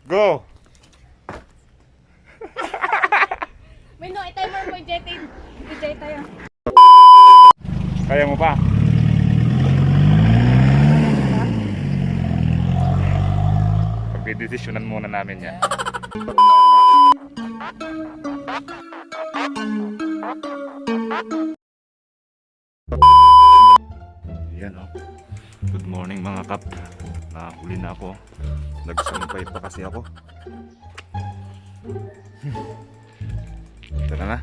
Go! May no, i-timer mo, jetting. I-jet tayo. Kaya mo pa? Pagdidesisyonan muna namin yan. Yan o. Good morning mga kap. Nakahuli na ako. Nagsampay pa kasi ako. Tara na.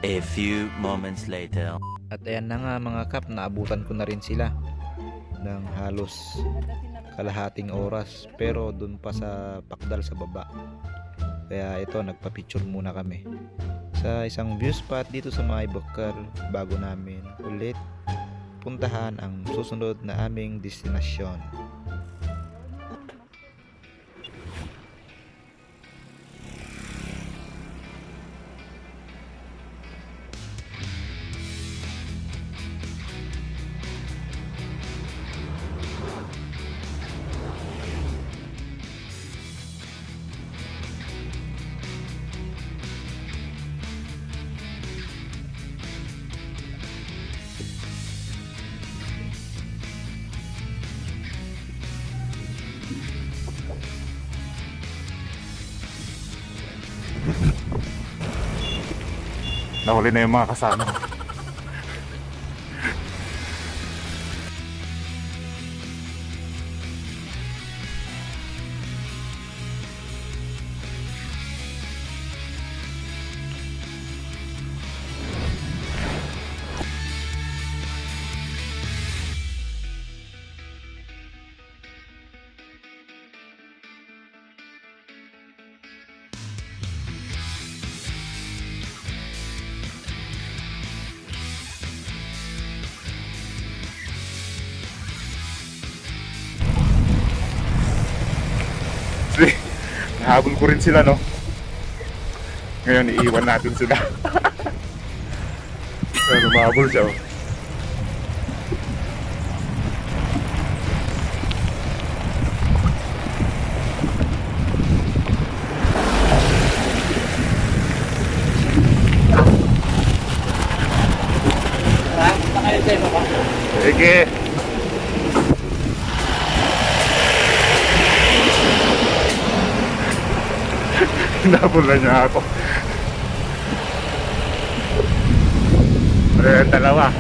A few moments later. At ayan na nga mga kap, naabutan ko na rin sila ng halos kalahating oras, pero dun pa sa pakdal sa baba. Kaya ito, nagpa-picture muna kami sa isang view spot dito sa may Bukal bago namin ulit puntahan ang susunod na aming destinasyon. Nahuli na yung mga kasama ko. Nahabol ko rin sila, no? Ngayon, iiwan natin sila. Pero mahabol siya, oh. Sige. Nabula niya ako. Dalawa.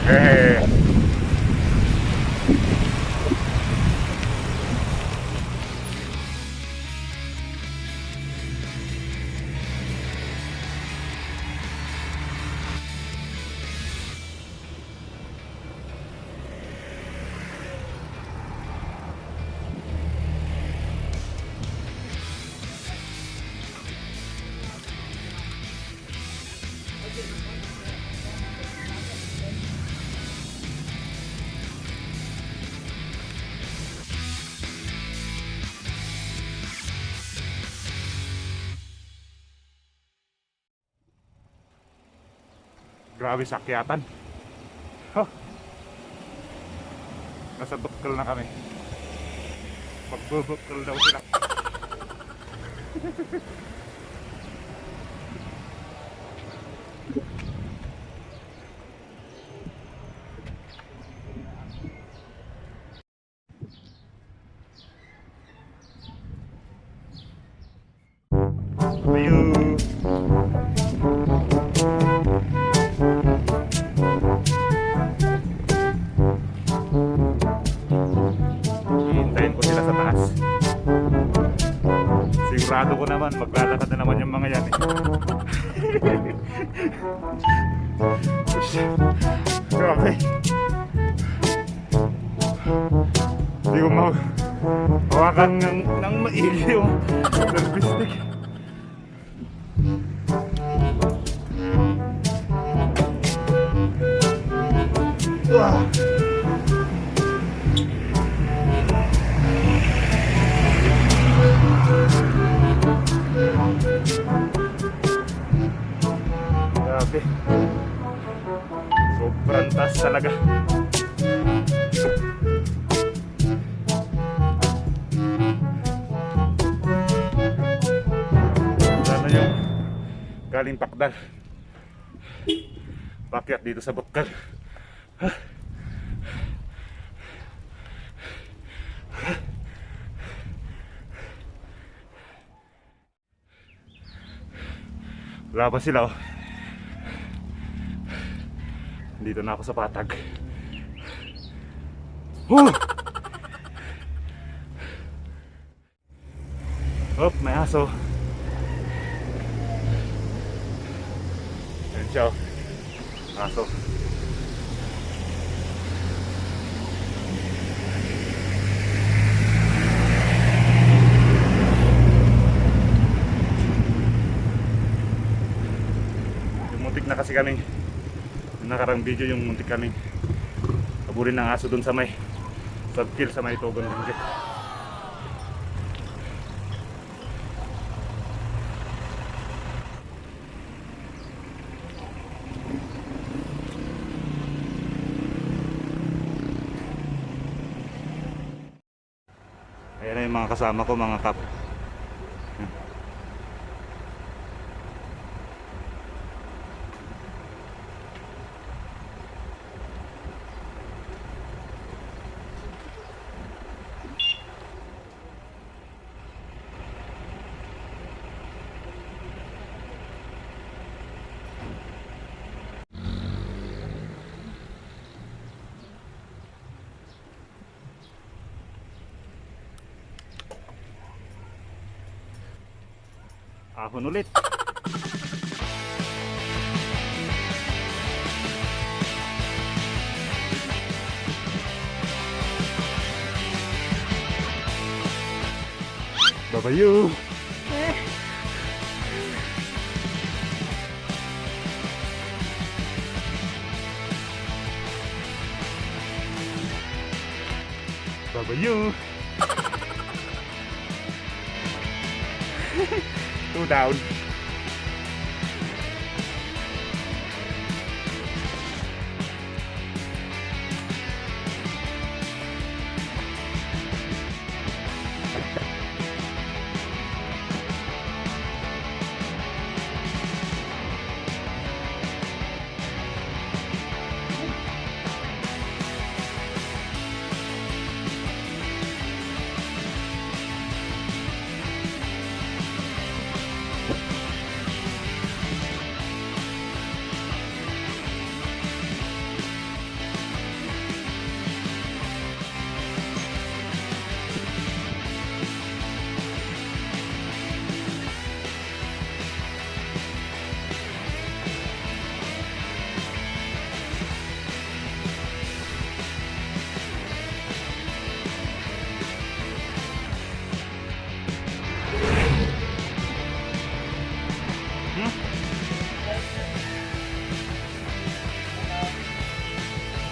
Grabe sakyatan. Huh. Nasa Bukal na kami. Magbubukal daw sila. Ayun. Hintayin ko sila sa taas. Sigurado ko naman maglalakad na naman yung mga yan, eh. Okay. Hindi ko hawakan ng maili yung service stick. Grabe. Sobrang taas talaga. galing Pakdal. Pakyat dito sa Bakal. Wala pa sila oh. Dito na ako sa patag. Hop, may aso. Ayan siya oh. Aso. Muntik na kasi kami. Yung nakarang video yung muntik kami habulin ng aso dun sa may subkill sa may Baguio-Benguet. Ayan na yung mga kasama ko, mga kap. Ahon ulit. Babayu. Babayu. Two down.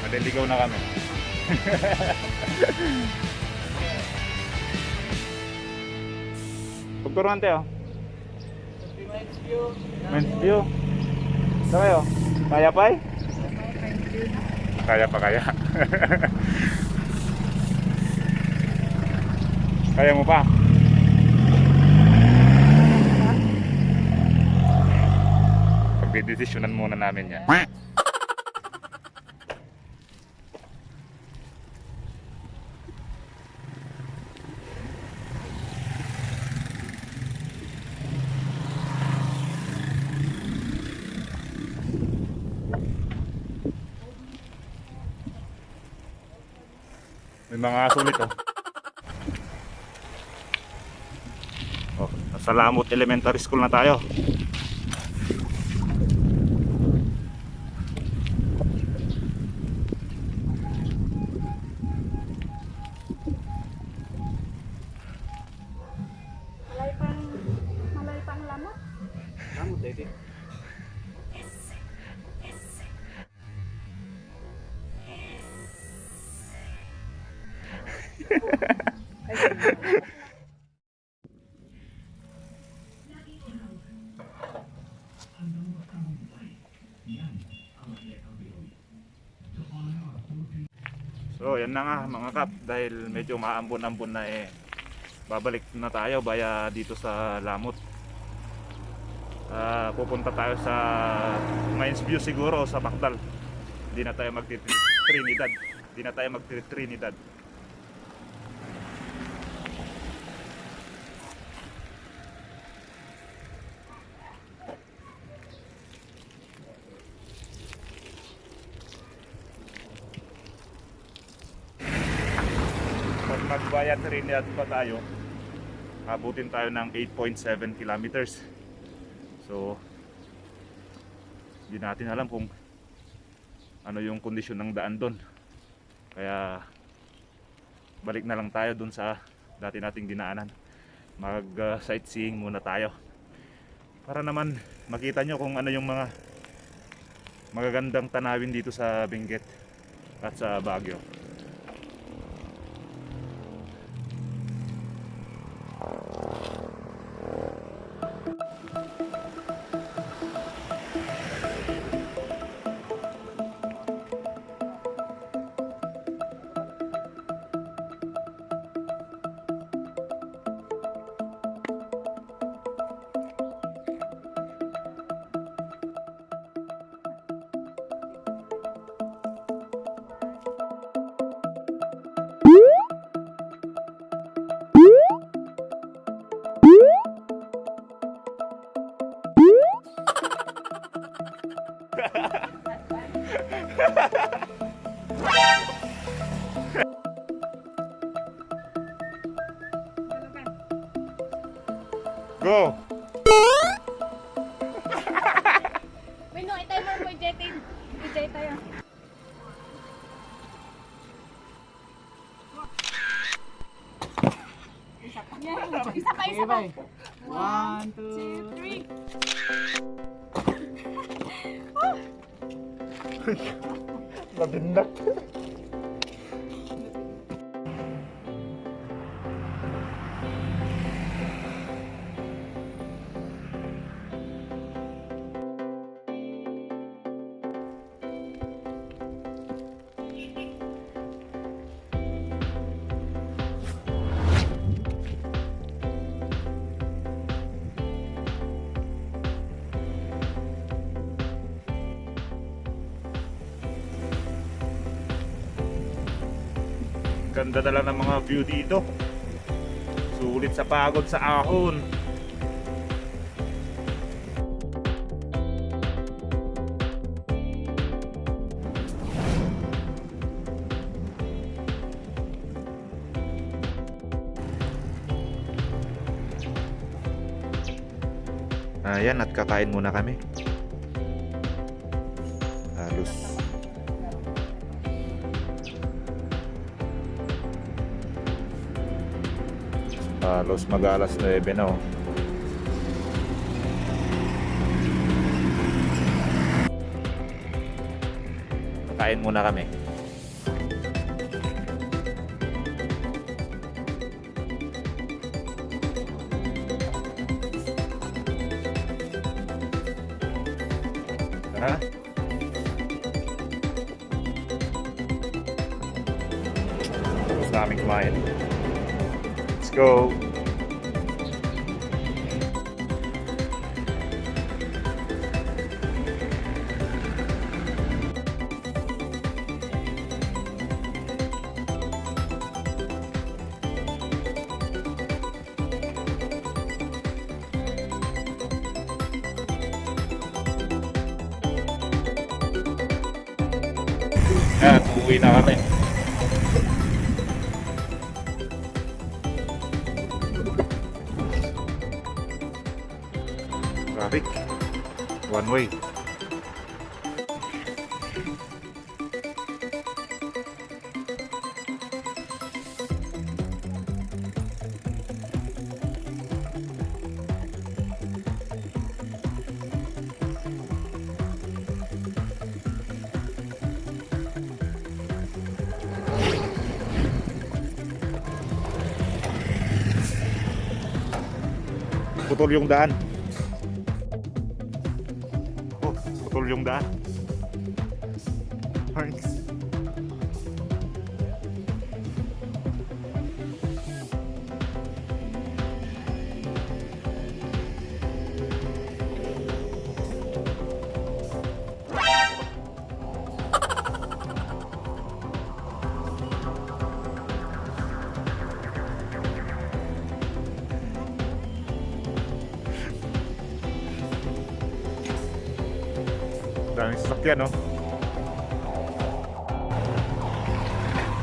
Maliligaw na kami. Pagturuan tayo. Men's view. Saan kayo? Kaya pa eh? Kaya pa kaya. Kaya mo pa? Pagdidesisyonan muna namin yan. May mga sulit oh. Oh, nasa Lamot Elementary School na tayo. Malay pang lamot. Lamot eh. So yan na nga mga kap, dahil medyo maambon-ambon na babalik na tayo baya dito sa Lamot. pupunta tayo sa Mines View siguro o sa Pakdal. Hindi na tayo magti-Trinidad. Hindi na tayo magti-Trinidad. Pag magbayad Trinidad pa tayo, abutin tayo ng 8.7 kilometers. So hindi natin alam kung ano yung kondisyon ng daan doon. Kaya balik na lang tayo doon sa dati nating dinaanan. Mag sightseeing muna tayo para naman makita nyo kung ano yung mga magagandang tanawin dito sa Benguet at sa Baguio. Go! May no, timer mo, Jetin. I-jet tayo. Isa pa. Isa pa, isa pa. 1, 2, 3. Labindak. Ganda na lang ng mga view dito. Sulit sa pagod sa Ahon. Ayan, at kakain muna kami. Halos mag-alas 9 na oh. Kain muna kami. Tara. Tapos namin kumain. Let's go. Yan, uuwi na kami. Traffic. One way. Putol yung daan. Oh, putol yung daan. Thanks. Daming sasakyan, no?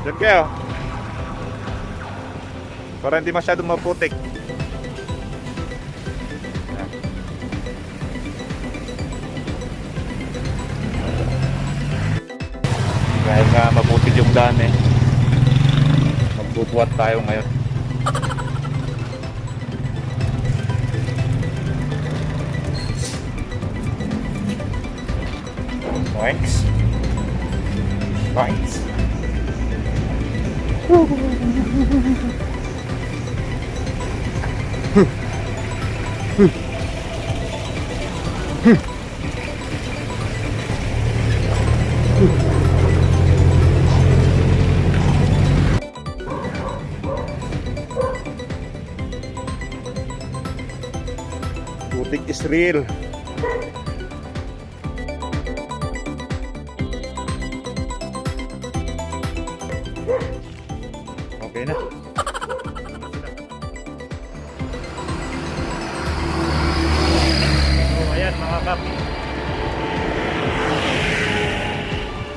Diyan kayo. Para hindi masyadong maputik. Dahil nga maputik yung daan eh. Magbubuhat tayo ngayon. Thanks. Thanks. Putik is real. Okay na. So ayan mga kap.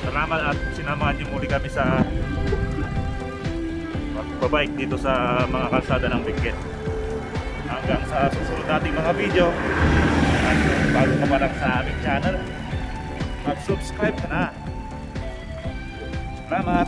Salamat at sinamahan niyo muli kami sa pagbabike dito sa mga kalsada ng Benguet. Hanggang sa susunod nating mga video. At kung bago ka pa lang sa aming channel, mag-subscribe ka na. Salamat!